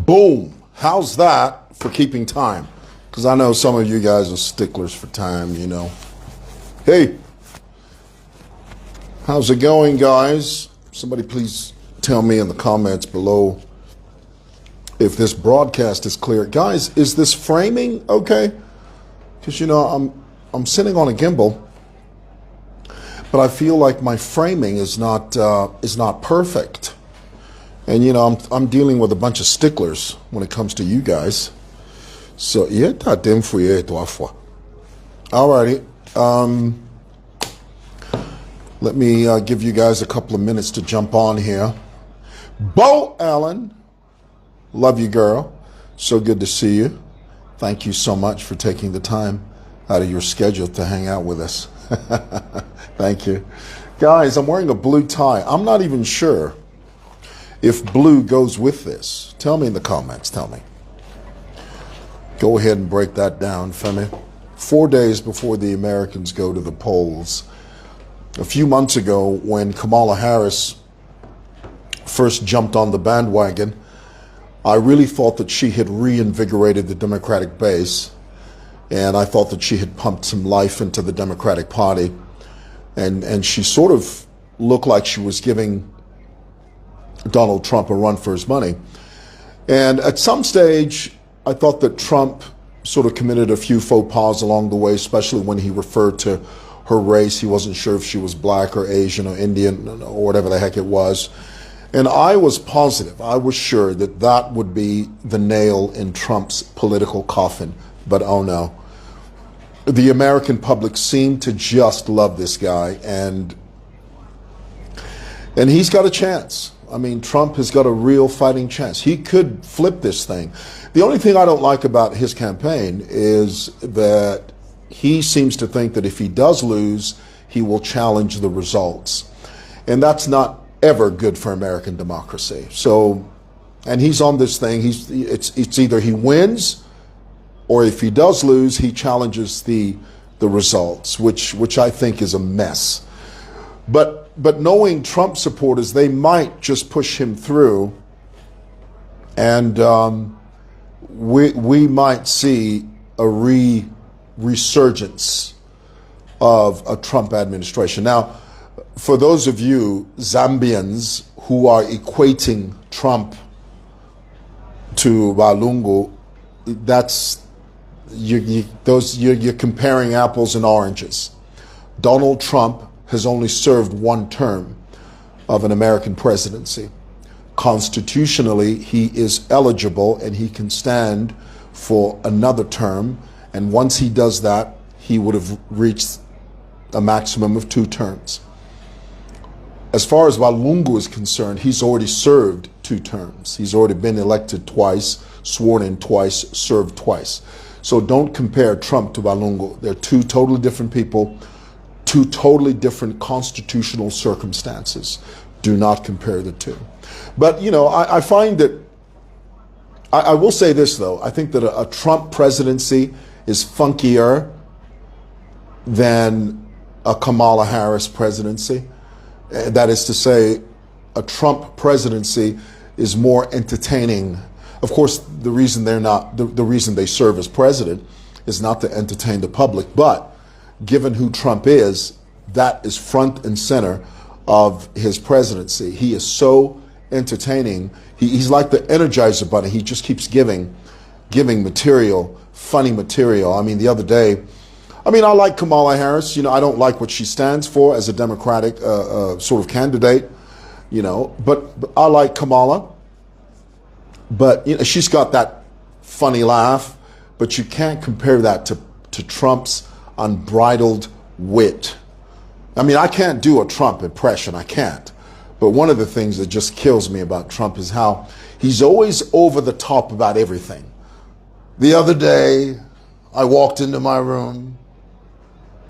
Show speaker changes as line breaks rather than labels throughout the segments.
Boom. How's that for keeping time? Because I know some of you guys are sticklers for time, you know. Hey, how's it going, guys? Somebody please tell me in the comments below if this broadcast is clear. Guys, is this framing okay? Because, you know, I'm sitting on a gimbal, but I feel like my framing is not perfect. And, you know, I'm dealing with a bunch of sticklers when it comes to you guys. So, yeah, alrighty. Let me give you guys a couple of minutes to jump on here. Bo Allen, love you, girl. So good to see you. Thank you so much for taking the time out of your schedule to hang out with us. Thank you. Guys, I'm wearing a blue tie. I'm not even sure if blue goes with this. Tell me in the comments, tell me. Go ahead and break that down for me. 4 days before the Americans go to the polls, a few months ago when Kamala Harris first jumped on the bandwagon, I really thought that she had reinvigorated the Democratic base, and I thought that she had pumped some life into the Democratic Party, and she sort of looked like she was giving Donald Trump a run for his money. And at some stage, I thought that Trump sort of committed a few faux pas along the way, especially when he referred to her race. He wasn't sure if she was black or Asian or Indian or whatever the heck it was. And I was positive, I was sure that that would be the nail in Trump's political coffin. But oh no. The American public seemed to just love this guy, and he's got a chance. I mean, Trump has got a real fighting chance. He could flip this thing. The only thing I don't like about his campaign is that he seems to think that if he does lose, he will challenge the results. And that's not ever good for American democracy. So, and he's on this thing, it's either he wins, or if he does lose, he challenges the results, which I think is a mess. But knowing Trump supporters, they might just push him through, and we might see a resurgence of a Trump administration. Now, for those of you Zambians who are equating Trump to Walungu, you're comparing apples and oranges. Donald Trump has only served one term of an American presidency. Constitutionally, he is eligible and he can stand for another term. And once he does that, he would have reached a maximum of 2 terms. As far as Walungu is concerned, he's already served 2 terms. He's already been elected twice, sworn in twice, served twice. So don't compare Trump to Walungu. They're 2 totally different people, 2 totally different constitutional circumstances. Do not compare the 2. But, you know, I find that, I will say this, though. I think that a Trump presidency is funkier than a Kamala Harris presidency. That is to say, a Trump presidency is more entertaining. Of course, the reason the reason they serve as president is not to entertain the public, but given who Trump is, that is front and center of his presidency. He is so entertaining. He's like the Energizer Bunny. He just keeps giving material, funny material. I mean, the other day, I like Kamala Harris. You know, I don't like what she stands for as a Democratic sort of candidate, you know, but I like Kamala. But you know, she's got that funny laugh, but you can't compare that to Trump's unbridled wit. I mean, I can't do a Trump impression, I can't. But one of the things that just kills me about Trump is how he's always over the top about everything. The other day, I walked into my room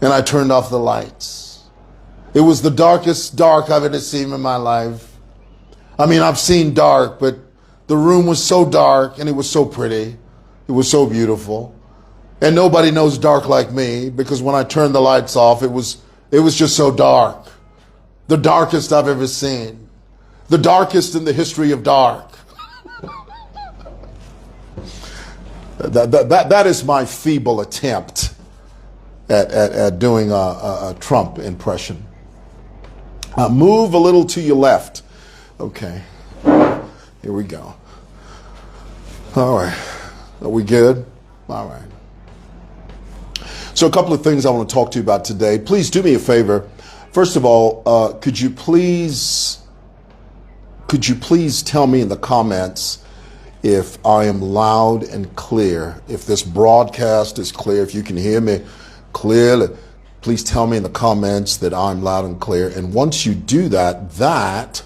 and I turned off the lights. It was the darkest dark I've ever seen in my life. I mean, I've seen dark, but the room was so dark and it was so pretty. It was so beautiful. And nobody knows dark like me, because when I turned the lights off, it was just so dark. The darkest I've ever seen. The darkest in the history of dark. That is my feeble attempt at doing a Trump impression. Move a little to your left. Okay. Here we go. All right. Are we good? All right. So a couple of things I want to talk to you about today. Please do me a favor. First of all, could you please tell me in the comments if I am loud and clear, if this broadcast is clear, if you can hear me clearly. Please tell me in the comments that I'm loud and clear. And once you do that, that,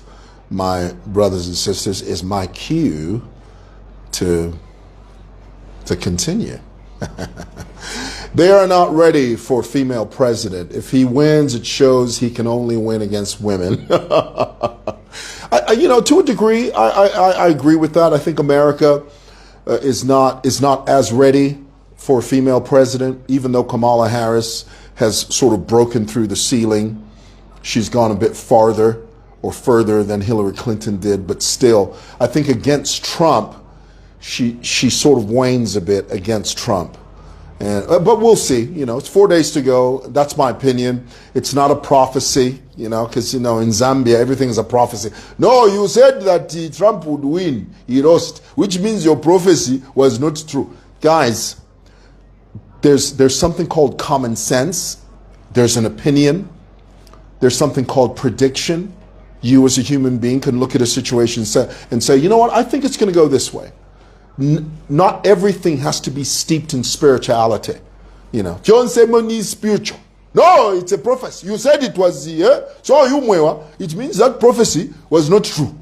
my brothers and sisters, is my cue to continue. They are not ready for a female president. If he wins, it shows he can only win against women. To a degree, I agree with that. I think America is not as ready for a female president, even though Kamala Harris has sort of broken through the ceiling. She's gone a bit farther or further than Hillary Clinton did, but still, I think against Trump, she sort of wanes a bit against Trump. But we'll see. It's 4 days to go. That's my opinion. It's not a prophecy, because, in Zambia, everything is a prophecy. No, you said that Trump would win. He lost, which means your prophecy was not true. Guys, there's something called common sense. There's an opinion. There's something called prediction. You as a human being can look at a situation and say, you know what, I think it's going to go this way. Not everything has to be steeped in spirituality. John Simon is spiritual. No, it's a prophecy. You said it was here, so you mwewa. It means that prophecy was not true.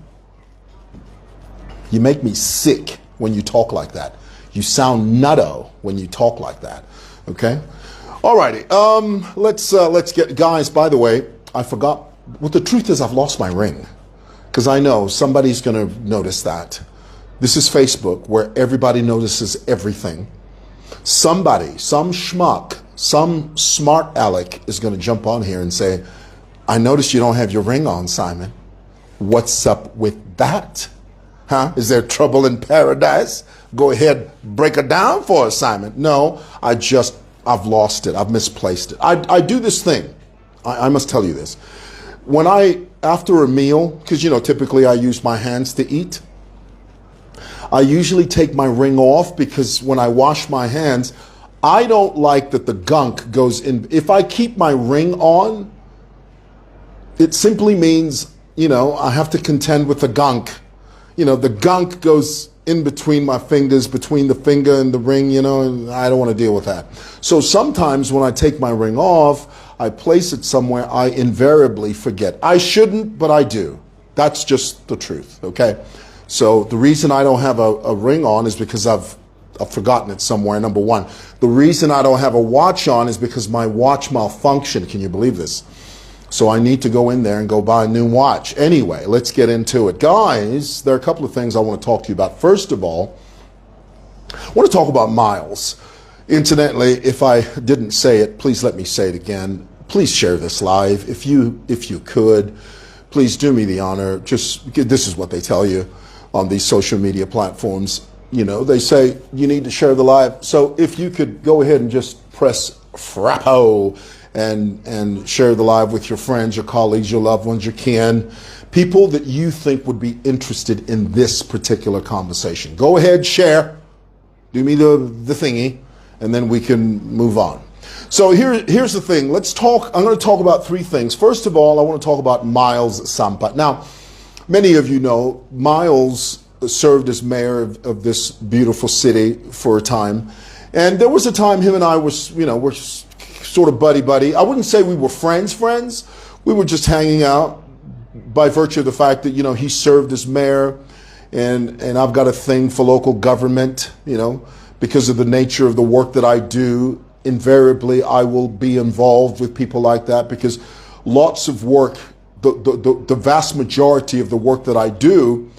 You make me sick when you talk like that. You sound nutto when you talk like that. Okay? Alrighty. Let's get, guys, by the way, I forgot. Well, the truth is I've lost my ring. Because I know somebody's going to notice that. This is Facebook, where everybody notices everything. Somebody, some schmuck, some smart aleck is going to jump on here and say, I noticed you don't have your ring on, Simon. What's up with that? Huh? Is there trouble in paradise? Go ahead, break it down for us, Simon. No, I've lost it. I've misplaced it. I do this thing. I must tell you this. After a meal, because, typically I use my hands to eat, I usually take my ring off because when I wash my hands, I don't like that the gunk goes in. If I keep my ring on, it simply means, I have to contend with the gunk. The gunk goes in between my fingers, between the finger and the ring, and I don't want to deal with that. So sometimes when I take my ring off, I place it somewhere I invariably forget. I shouldn't, but I do. That's just the truth, okay? So the reason I don't have a ring on is because I've forgotten it somewhere, number one. The reason I don't have a watch on is because my watch malfunctioned. Can you believe this? So I need to go in there and go buy a new watch. Anyway, let's get into it. Guys, there are a couple of things I want to talk to you about. First of all, I want to talk about Miles. Incidentally, if I didn't say it, please let me say it again. Please share this live. If you could, please do me the honor. This is what they tell you on these social media platforms. They say you need to share the live. So if you could go ahead and just press frappo and share the live with your friends, your colleagues, your loved ones, your kin, people that you think would be interested in this particular conversation. Go ahead, share, do me the thingy, and then we can move on. So here's the thing. I'm going to talk about three things. First of all, I want to talk about Miles Sampa. Now, many of you know Miles served as mayor of this beautiful city for a time. And there was a time him and I were sort of buddy-buddy. I wouldn't say we were friends. We were just hanging out by virtue of the fact that, he served as mayor and I've got a thing for local government, because of the nature of the work that I do. Invariably, I will be involved with people like that because lots of work, the vast majority of the work that I do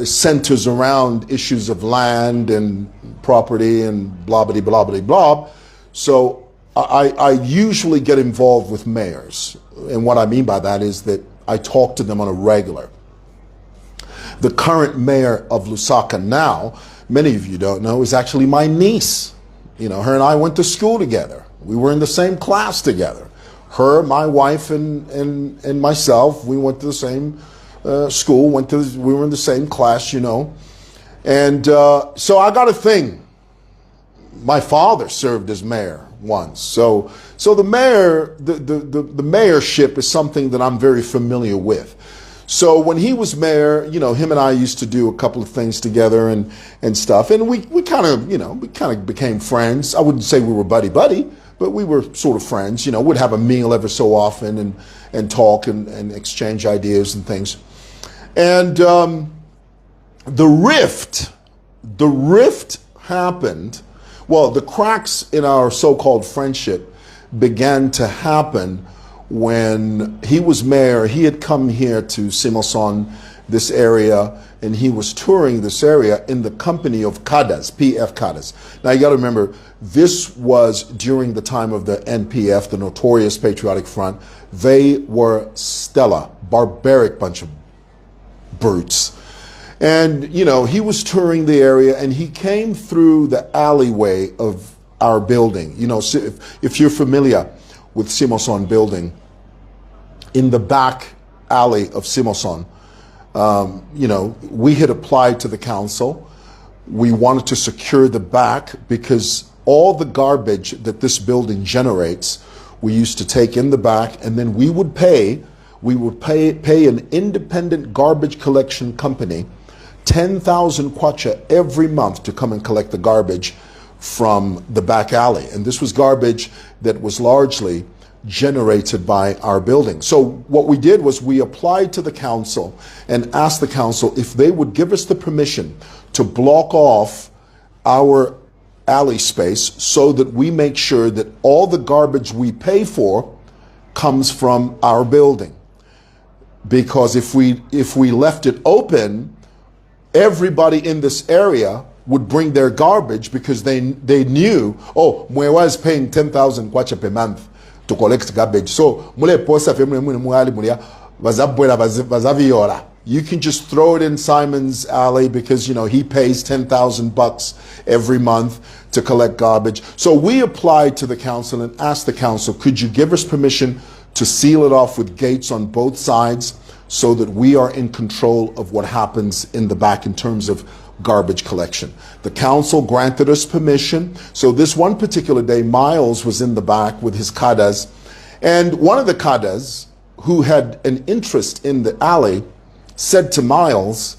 centers around issues of land and property and blah. So I usually get involved with mayors. And what I mean by that is that I talk to them on a regular. The current mayor of Lusaka now, many of you don't know, is actually my niece. You know, her and I went to school together. We were in the same class together. Her, my wife, and myself, we went to the same school, we were in the same class, you know. And so I got a thing. My father served as mayor once. So the mayorship is something that I'm very familiar with. So when he was mayor, you know, him and I used to do a couple of things together and stuff. And we kind of became friends. I wouldn't say we were buddy, but we were sort of friends. You know, we'd have a meal every so often and talk and exchange ideas and things. And the rift happened. Well, the cracks in our so-called friendship began to happen when he was mayor. He had come here to Similson, this area, and he was touring this area in the company of Kadas, PF Kadas. Now you got to remember, this was during the time of the NPF, the Notorious Patriotic Front. They were stellar, barbaric bunch of brutes. And, you know, he was touring the area and he came through the alleyway of our building. You know, if you're familiar with Similson building, in the back alley of Similson, you know, we had applied to the council. We wanted to secure the back because all the garbage that this building generates, we used to take in the back, and then we would pay an independent garbage collection company 10,000 kwacha every month to come and collect the garbage from the back alley. And this was garbage that was largely generated by our building. So what we did was we applied to the council and asked the council if they would give us the permission to block off our alley space so that we make sure that all the garbage we pay for comes from our building. Because if we left it open, everybody in this area would bring their garbage because they knew, oh, mwewa is paying 10,000 kwacha per month to collect garbage. So you can just throw it in Simon's alley because, you know, he pays 10,000 bucks every month to collect garbage. So we applied to the council and asked the council, could you give us permission to seal it off with gates on both sides so that we are in control of what happens in the back in terms of garbage collection. The council granted us permission. So this one particular day, Miles was in the back with his kadas, and one of the kadas who had an interest in the alley said to Miles,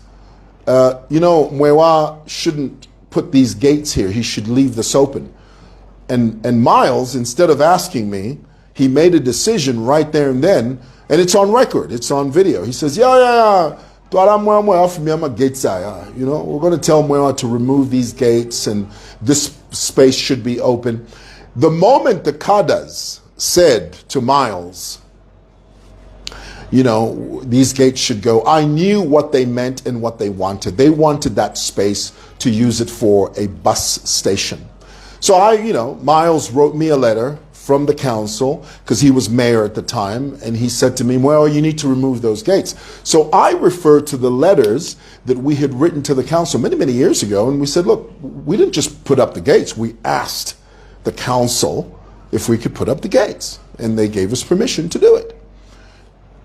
you know, mwewa shouldn't put these gates here. He should leave this open. And Miles, instead of asking me, he made a decision right there and then, and it's on record, it's on video. He says, yeah. You know, we're going to tell mwewa to remove these gates and this space should be open. The moment the Kadas said to Miles, you know, these gates should go, I knew what they meant and what they wanted. They wanted that space to use it for a bus station. So Miles wrote me a letter from the council, because he was mayor at the time, and he said to me, well, you need to remove those gates. So I referred to the letters that we had written to the council many, many years ago, and we said, look, we didn't just put up the gates, we asked the council if we could put up the gates, and they gave us permission to do it.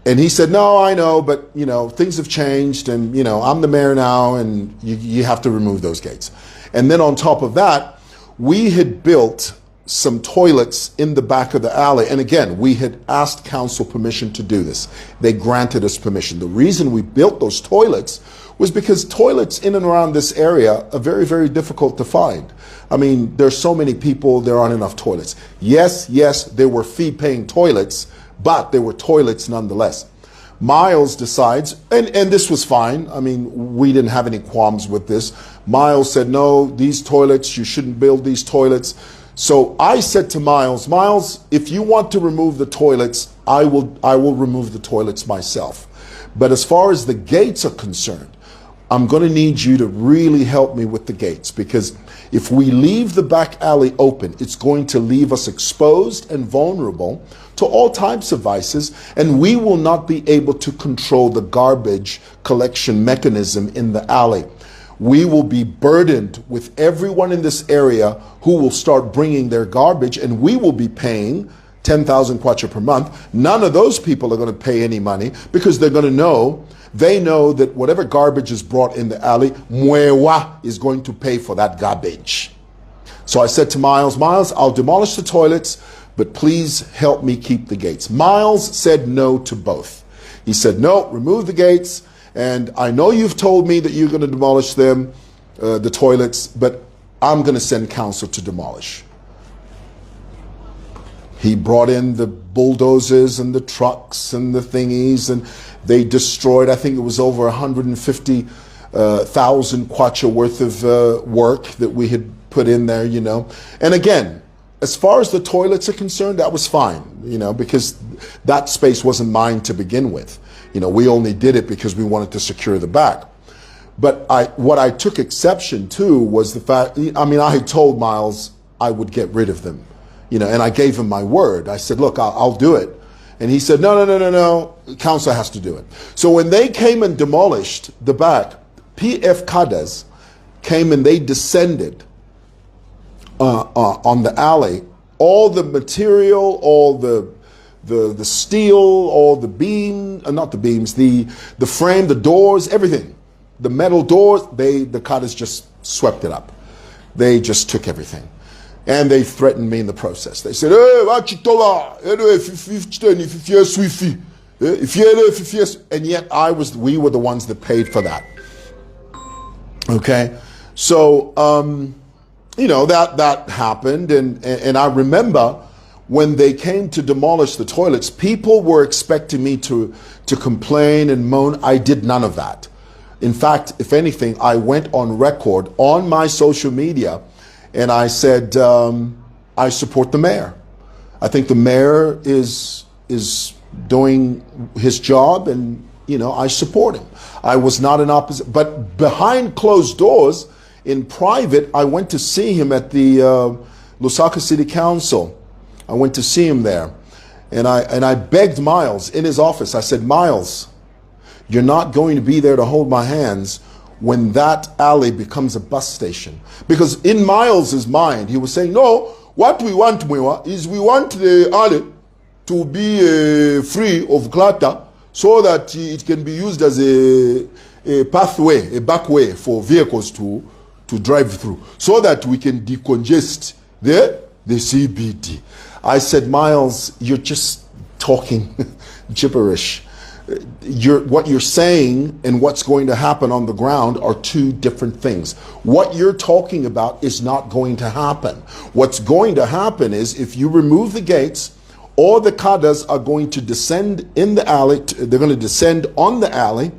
And he said, no, I know, but you know, things have changed, and you know, I'm the mayor now, and you have to remove those gates. And then on top of that, we had built some toilets in the back of the alley. And again, we had asked council permission to do this. They granted us permission. The reason we built those toilets was because toilets in and around this area are very, very difficult to find. I mean, there's so many people, there aren't enough toilets. Yes, there were fee-paying toilets, but there were toilets nonetheless. Miles decides, and this was fine. I mean, we didn't have any qualms with this. Miles said, no, these toilets, you shouldn't build these toilets. So I said to Miles, if you want to remove the toilets, I will remove the toilets myself. But as far as the gates are concerned, I'm going to need you to really help me with the gates, because if we leave the back alley open, it's going to leave us exposed and vulnerable to all types of vices, and we will not be able to control the garbage collection mechanism in the alley. we will be burdened with everyone in this area who will start bringing their garbage, and we will be paying 10,000 kwacha per month. None of those people are going to pay any money because they're going to know, they know that whatever garbage is brought in the alley, mwewa is going to pay for that garbage. So I said to Miles, I'll demolish the toilets, but please help me keep the gates. Miles said no to both. He said, no, remove the gates, and I know you've told me that you're going to demolish them, the toilets, but I'm going to send council to demolish. He brought in the bulldozers and the trucks and the thingies, and they destroyed, I think it was over 150,000 kwacha worth of work that we had put in there, you know. And again, as far as the toilets are concerned, that was fine, you know, because that space wasn't mine to begin with. You know, we only did it because we wanted to secure the back. But what I took exception to was the fact, I mean, I had told Miles I would get rid of them, you know, and I gave him my word. I said, look, I'll do it. And he said, no, council has to do it. So when they came and demolished the back, PF Kadas came and they descended on the alley. All the material, all the steel, all the beam, not the beams, the frame, the doors, everything. The metal doors, the Kadas just swept it up. They just took everything. And they threatened me in the process. They said, hey, and yet we were the ones that paid for that. Okay? So, you know, that happened. And I remember when they came to demolish the toilets, people were expecting me to complain and moan. I did none of that. In fact, if anything, I went on record on my social media and I said, I support the mayor. I think the mayor is doing his job, and, you know, I support him. I was not in opposition, but behind closed doors, in private, I went to see him at the Lusaka City Council. I went to see him there, and I begged Miles in his office. I said, Miles, you're not going to be there to hold my hands when that alley becomes a bus station. Because in Miles's mind, he was saying, no, what we want, mwewa, is we want the alley to be free of clutter so that it can be used as a pathway, a back way for vehicles to drive through, so that we can decongest the CBD. I said, Miles, you're just talking gibberish. What you're saying and what's going to happen on the ground are two different things. What you're talking about is not going to happen. What's going to happen is, if you remove the gates, all the Kadas are going to descend in the alley. They're going to descend on the alley,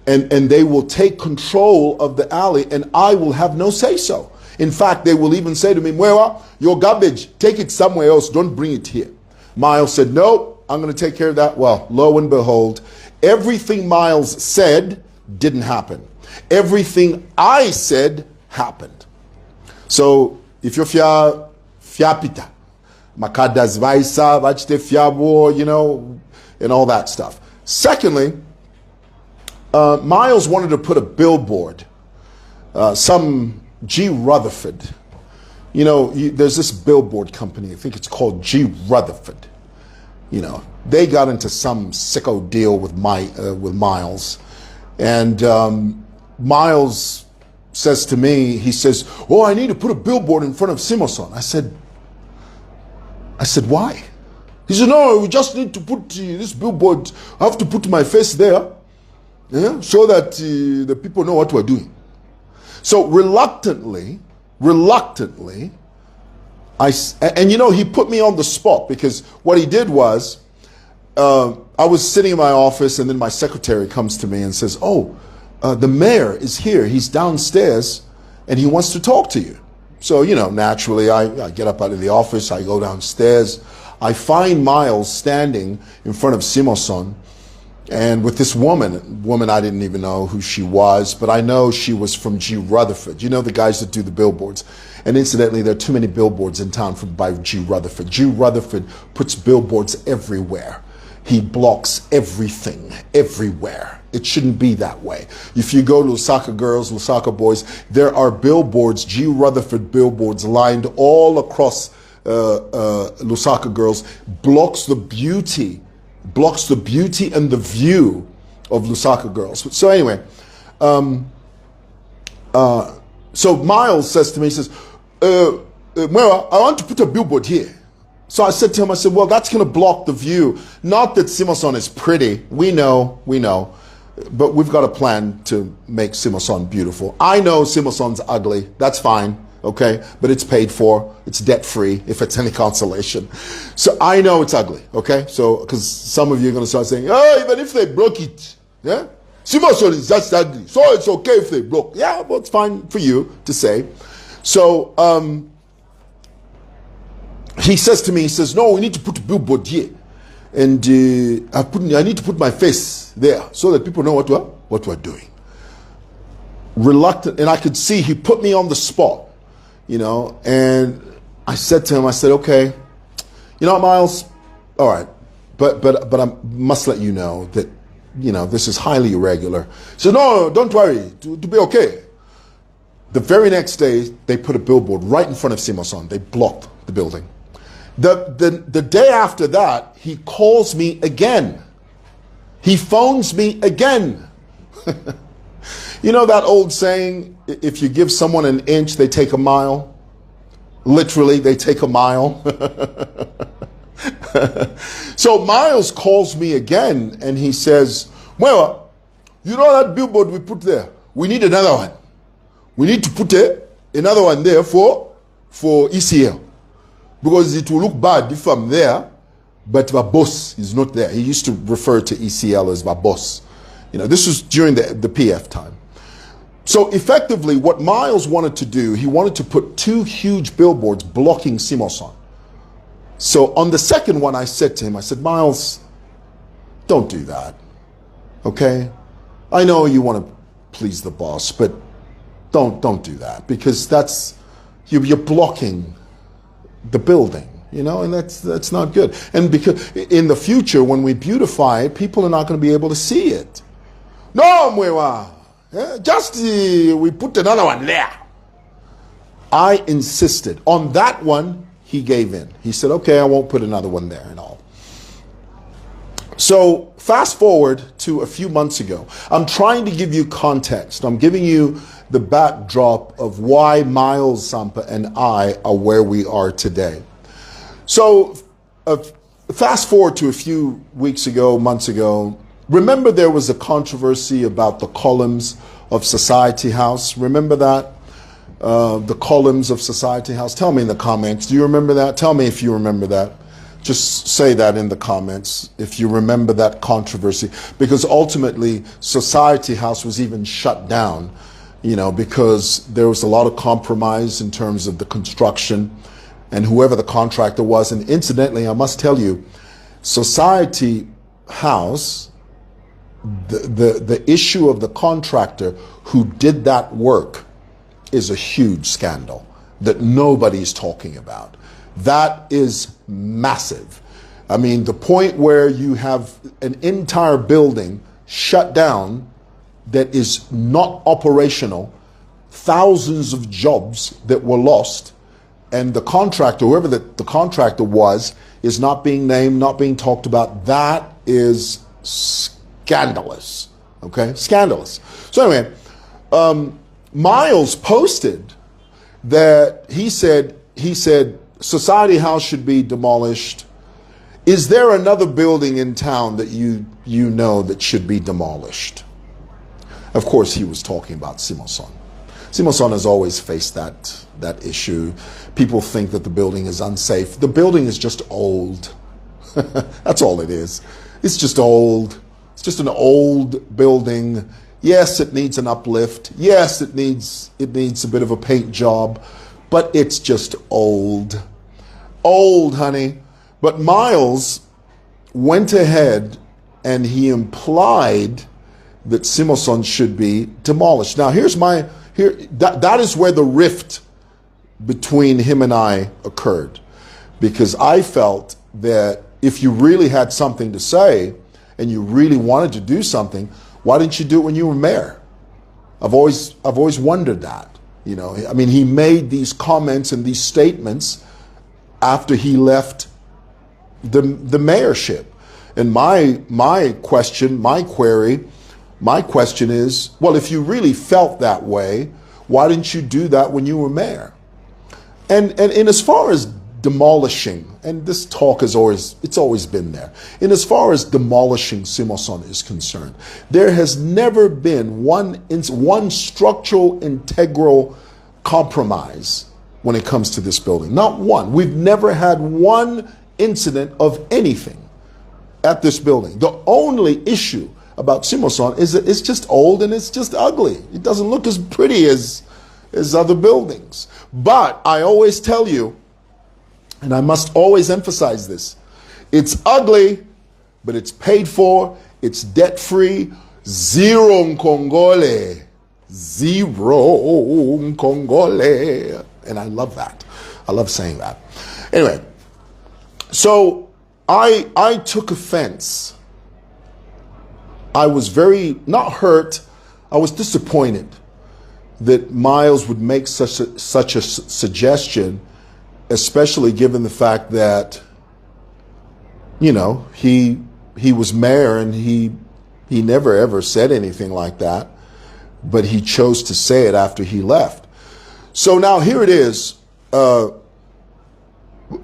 and they will take control of the alley, and I will have no say-so. In fact, they will even say to me, mwewa, your garbage, take it somewhere else, don't bring it here. Miles said, no, I'm going to take care of that. Well, lo and behold, everything Miles said didn't happen. Everything I said happened. So, if you're fiapita, makadas vaisa, vachite fiabo, you know, and all that stuff. Secondly, Miles wanted to put a billboard, some G. Rutherford. You know, there's this billboard company, I think it's called G. Rutherford. You know, they got into some sicko deal with Miles. And Miles says to me, he says, oh, I need to put a billboard in front of Simoson. I said, why? He said, no, we just need to put this billboard, I have to put my face there, yeah, so that the people know what we're doing. So reluctantly, and you know, he put me on the spot, because what he did was, I was sitting in my office, and then my secretary comes to me and says, oh, the mayor is here, he's downstairs, and he wants to talk to you. So, you know, naturally, I get up out of the office, I go downstairs, I find Miles standing in front of Simoson, and with this woman I didn't even know who she was, but I know she was from G. Rutherford. You know, the guys that do the billboards. And incidentally, there are too many billboards in town by G. Rutherford. G. Rutherford puts billboards everywhere. he blocks everything, everywhere. It shouldn't be that way. If you go to Lusaka girls, Lusaka boys, there are billboards, G. Rutherford billboards lined all across Lusaka girls, blocks the beauty and the view of Lusaka girls. So anyway, so Miles says to me, he says, mwewa, I want to put a billboard here. So I said to him, I said, well, that's going to block the view. Not that Simoson is pretty. We know. But we've got a plan to make Simoson beautiful. I know Simoson's ugly. That's fine. Okay. But it's paid for. It's debt free, if it's any consolation. So I know it's ugly. Okay. So, because some of you are going to start saying, oh, even if they broke it, yeah, Simoson is just ugly. So it's okay if they broke. Yeah, well, it's fine for you to say. So, he says to me, he says, no, we need to put a billboard here. And I need to put my face there so that people know what we're doing. Reluctant, and I could see he put me on the spot, and I said to him, I said, okay, you know what, Miles, all right, but I must let you know that, this is highly irregular. He said, no, don't worry, to be okay. The very next day, they put a billboard right in front of Simoson. They blocked the building. The day after that, he calls me again. He phones me again. You know that old saying, if you give someone an inch, they take a mile? Literally, they take a mile. So Miles calls me again and he says, mwewa, you know that billboard we put there? We need another one. We need to put another one there for ECL. Because it will look bad if I'm there, but the boss is not there. He used to refer to ECL as the boss. This was during the PF time. So effectively, what Miles wanted to do, he wanted to put 2 huge billboards blocking Simoson. So on the second one, I said to him, I said, Miles, don't do that, okay? I know you want to please the boss, but don't do that, because you're blocking the building, and that's not good. And because in the future, when we beautify it, people are not going to be able to see it. No, mwewa, just we put another one there. I insisted on that one. He gave in. He said, okay, I won't put another one there and all. So fast forward to a few months ago. I'm trying to give you context. I'm giving you the backdrop of why Miles Sampa and I are where we are today. So fast forward to a few weeks ago, months ago. Remember there was a controversy about the columns of Society House? Remember that? The columns of Society House? Tell me in the comments. Do you remember that? Tell me if you remember that. Just say that in the comments if you remember that controversy. Because ultimately, Society House was even shut down, because there was a lot of compromise in terms of the construction and whoever the contractor was. And incidentally, I must tell you, Society House, the issue of the contractor who did that work is a huge scandal that nobody's talking about. That is massive. I mean, the point where you have an entire building shut down that is not operational, thousands of jobs that were lost, and the contractor, whoever the contractor was, is not being named, not being talked about. That is scandalous. Okay? Scandalous. So anyway, Miles posted that he said Society House should be demolished. Is there another building in town that you know that should be demolished? Of course, he was talking about Simoson. Simoson has always faced that issue. People think that the building is unsafe. The building is just old. That's all it is. It's just old. It's just an old building. Yes, it needs an uplift. Yes, it needs a bit of a paint job, but it's just old. Old, honey. But Miles went ahead and he implied that Simoson should be demolished. Now, that is where the rift between him and I occurred, because I felt that if you really had something to say and you really wanted to do something, why didn't you do it when you were mayor? I've always wondered that. You know, I mean, he made these comments and these statements after he left the mayorship. And my question is, well, if you really felt that way, why didn't you do that when you were mayor? And as far as demolishing, and this talk it's always been there. And as far as demolishing seer1 is concerned, there has never been one structural integral compromise when it comes to this building. Not one. We've never had one incident of anything at this building. The only issue about seer1 is that it's just old and it's just ugly. It doesn't look as pretty as other buildings. But I always tell you, and I must always emphasize this, it's ugly, but it's paid for, it's debt-free, zero Congole. Zero Congole. And I love that. I love saying that. Anyway, so I took offense. I was very, not hurt, I was disappointed that Miles would make such a suggestion, especially given the fact that, you know, he was mayor and he never ever said anything like that, but he chose to say it after he left. So now here it is.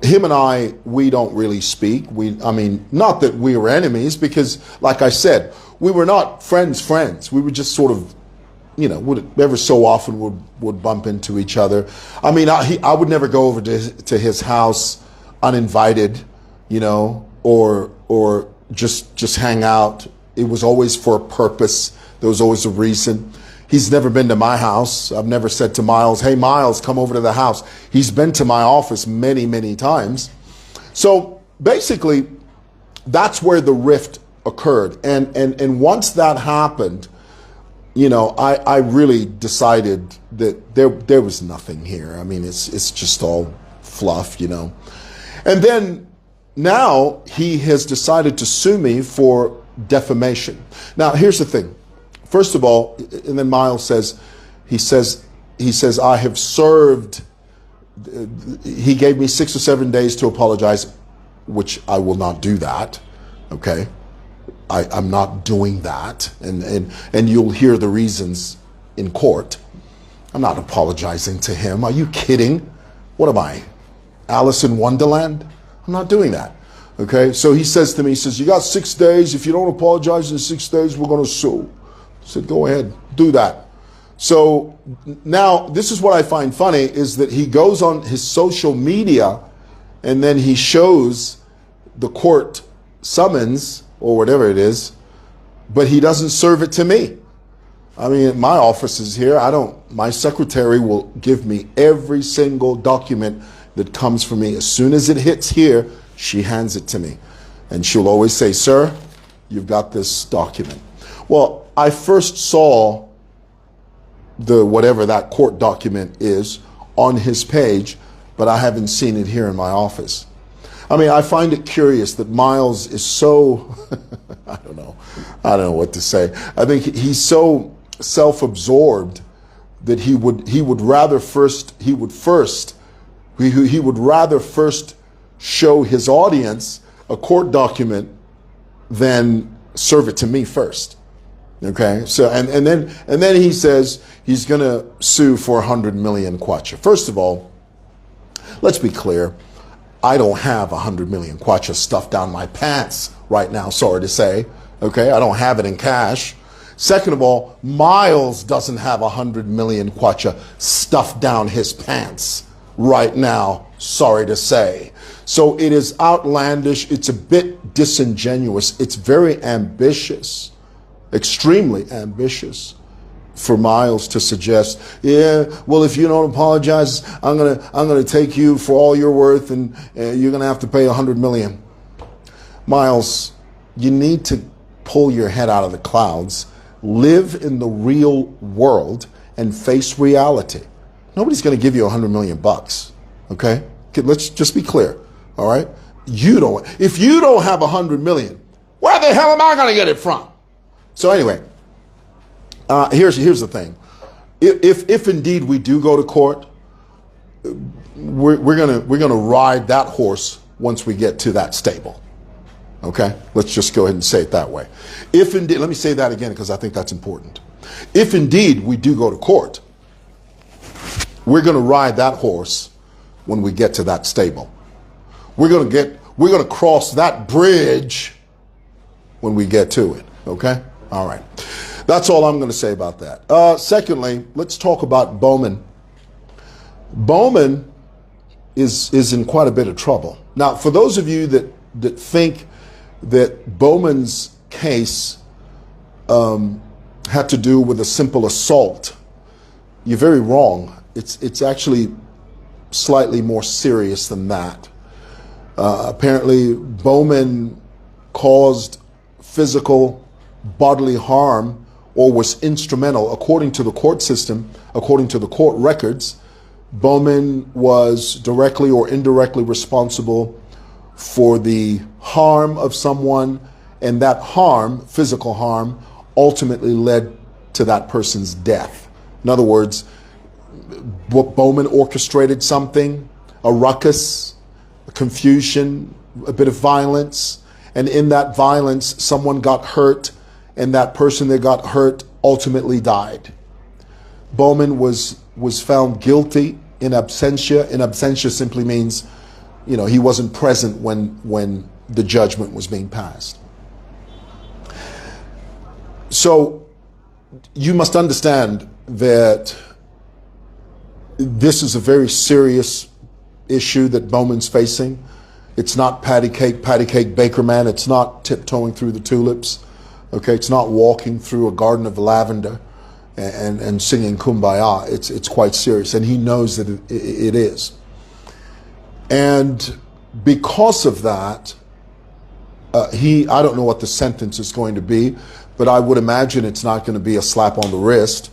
Him and I, we don't really speak. I mean, not that we were enemies, because like I said, we were not friends. We were just sort of, you know, ever so often would bump into each other. I mean, I would never go over to his house uninvited, you know, or just hang out. It was always for a purpose. There was always a reason. He's never been to my house. I've never said to Miles, hey, Miles, come over to the house. He's been to my office many, many times. So basically, that's where the rift occurred. And once that happened, you know, I really decided that there was nothing here. I mean, it's just all fluff, you know. And then now he has decided to sue me for defamation. Now, here's the thing. First of all, and then Miles says, he says, I have served, he gave me 6 or 7 days to apologize, which I will not do that, okay? I'm not doing that, and you'll hear the reasons in court. I'm not apologizing to him. Are you kidding? What am I, Alice in Wonderland? I'm not doing that, okay? So he says to me, he says, you got 6 days. If you don't apologize in 6 days, we're going to sue. I said, go ahead, do that. So now this is what I find funny, is that he goes on his social media and then he shows the court summons or whatever it is, but he doesn't serve it to me. I mean, my office is here. My secretary will give me every single document that comes from me. As soon as it hits here, she hands it to me. And she'll always say, sir, you've got this document. Well, I first saw whatever that court document is on his page, but I haven't seen it here in my office. I mean, I find it curious that Miles is so, I don't know what to say. I think he's so self-absorbed that he would rather first show his audience a court document than serve it to me first. Okay, so and then he says he's going to sue for 100 million kwacha. First of all, let's be clear. I don't have 100 million kwacha stuffed down my pants right now, sorry to say. Okay, I don't have it in cash. Second of all, Miles doesn't have 100 million kwacha stuffed down his pants right now, sorry to say. So it is outlandish. It's a bit disingenuous. It's very ambitious. Extremely ambitious for Miles to suggest, yeah, well, if you don't apologize, I'm gonna take you for all you're worth, and you're gonna have to pay 100 million. Miles, you need to pull your head out of the clouds, live in the real world, and face reality. Nobody's gonna give you 100 million bucks. Okay, let's just be clear. All right, if you don't have 100 million, where the hell am I going to get it from? So anyway, here's the thing. If indeed we do go to court, we're gonna ride that horse once we get to that stable. Okay, let's just go ahead and say it that way. If indeed, let me say that again because I think that's important. If indeed we do go to court, we're gonna ride that horse when we get to that stable. We're gonna cross that bridge when we get to it. Okay, all right. That's all I'm going to say about that. Secondly, let's talk about Bowman. Bowman is in quite a bit of trouble. Now, for those of you that think that Bowman's case had to do with a simple assault, you're very wrong. It's actually slightly more serious than that. Apparently, Bowman caused physical bodily harm or was instrumental, according to the court system, according to the court records. Bowman was directly or indirectly responsible for the harm of someone, and that harm, physical harm, ultimately led to that person's death. In other words, Bowman orchestrated something, a ruckus, a confusion, a bit of violence, and in that violence, someone got hurt, and that person that got hurt ultimately died. Bowman was found guilty in absentia. In absentia simply means, he wasn't present when the judgment was being passed. So you must understand that this is a very serious issue that Bowman's facing. It's not patty cake, baker man. It's not tiptoeing through the tulips. Okay, it's not walking through a garden of lavender and singing Kumbaya. It's quite serious, and he knows that it is. And because of that, I don't know what the sentence is going to be, but I would imagine it's not going to be a slap on the wrist.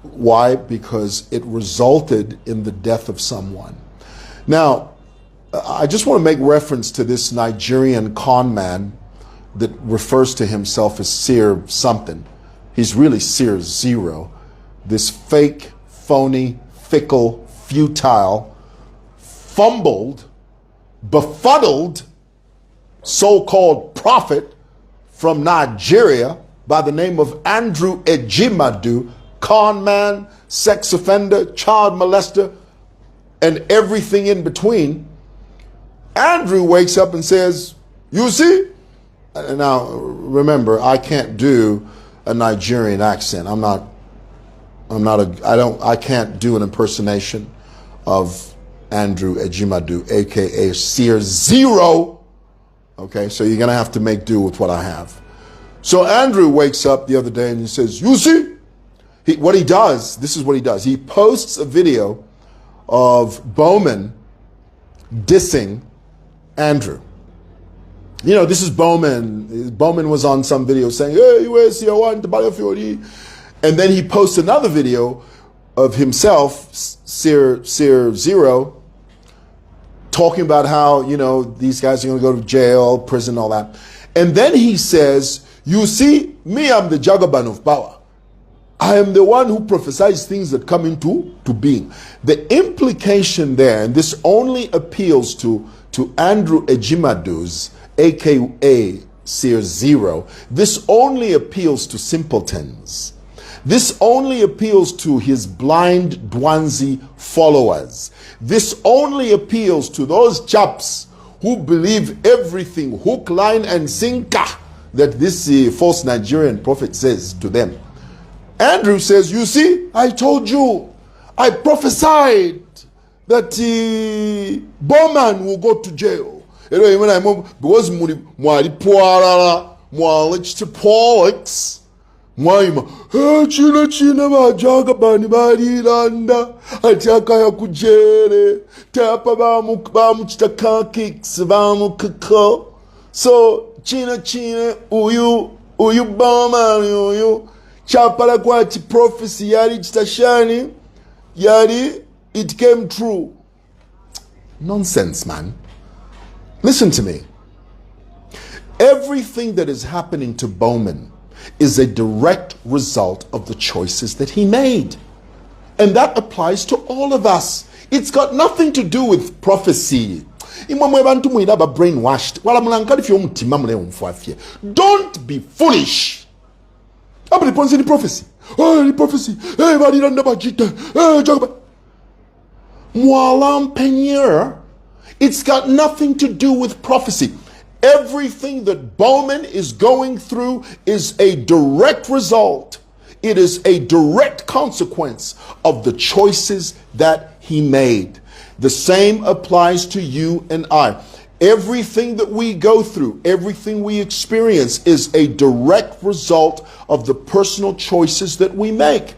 Why? Because it resulted in the death of someone. Now, I just want to make reference to this Nigerian con man that refers to himself as seer something. He's really seer 0. This fake, phony, fickle, futile, fumbled, befuddled, so-called prophet from Nigeria by the name of Andrew Ejimadu, con man, sex offender, child molester, and everything in between. Andrew wakes up and says, "You see?" Now, remember, I can't do a Nigerian accent. I can't do an impersonation of Andrew Ejimadu, aka Seer 0. Okay, so you're gonna have to make do with what I have. So Andrew wakes up the other day and he says, "You see?" This is what he does. He posts a video of Bowman dissing Andrew. This is Bowman. Bowman was on some video saying, "Hey, where's seer1 to Balafiori?" And then he posts another video of himself, Seer 0, talking about how, these guys are going to go to jail, prison, all that. And then he says, "You see, me, I'm the Jagaban of power. I am the one who prophesies things that come into being." The implication there, and this only appeals to Andrew Ejimadu's, aka Seer 0, this only appeals to simpletons. This only appeals to his blind Dwanzi followers. This only appeals to those chaps who believe everything hook, line, and sinker that this false Nigerian prophet says to them. Andrew says, "You see, I told you, I prophesied that Bowman will go to jail. Because mwali poarara, mwali politics, china bajaga bani barilanda, ataka ya kujere, tapa bamu chitaka kicks, bamu kako. So china uyu Bowman uyu chapala kwa prophecy yari chitashani yari it came true." Nonsense, man. Listen to me. Everything that is happening to Bowman is a direct result of the choices that he made. And that applies to all of us. It's got nothing to do with prophecy. Brainwashed. Don't be foolish. Prophecy. Prophecy. It's got nothing to do with prophecy. Everything that Bowman is going through is a direct result. It is a direct consequence of the choices that he made. The same applies to you and I. Everything that we go through, everything we experience is a direct result of the personal choices that we make.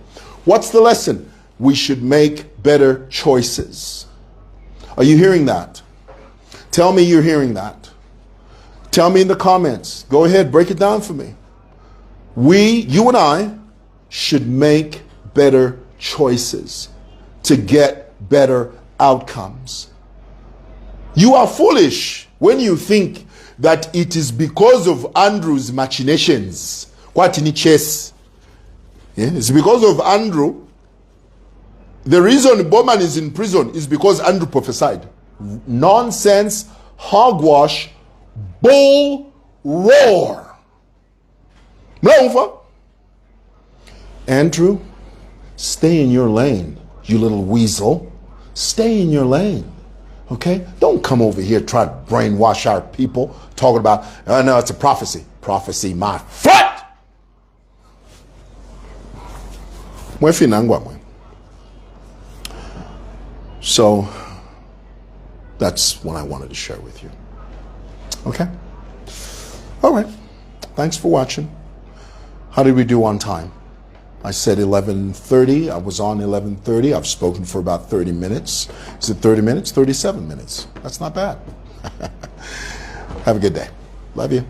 What's the lesson? We should make better choices. Are you hearing that? Tell me you're hearing that. Tell me in the comments. Go ahead, break it down for me. You and I, should make better choices to get better outcomes. You are foolish when you think that it is because of Andrew's machinations. What in chess? Yeah, it's because of Andrew. The reason Bowman is in prison is because Andrew prophesied. Nonsense, hogwash, bull roar. Andrew, stay in your lane, you little weasel. Stay in your lane, okay? Don't come over here try to brainwash our people talking about, oh no, it's a prophecy. Prophecy, my foot! So, that's what I wanted to share with you. Okay? All right. Thanks for watching. How did we do on time? I said 11:30. I was on 11:30. I've spoken for about 30 minutes. Is it 30 minutes? 37 minutes. That's not bad. Have a good day. Love you.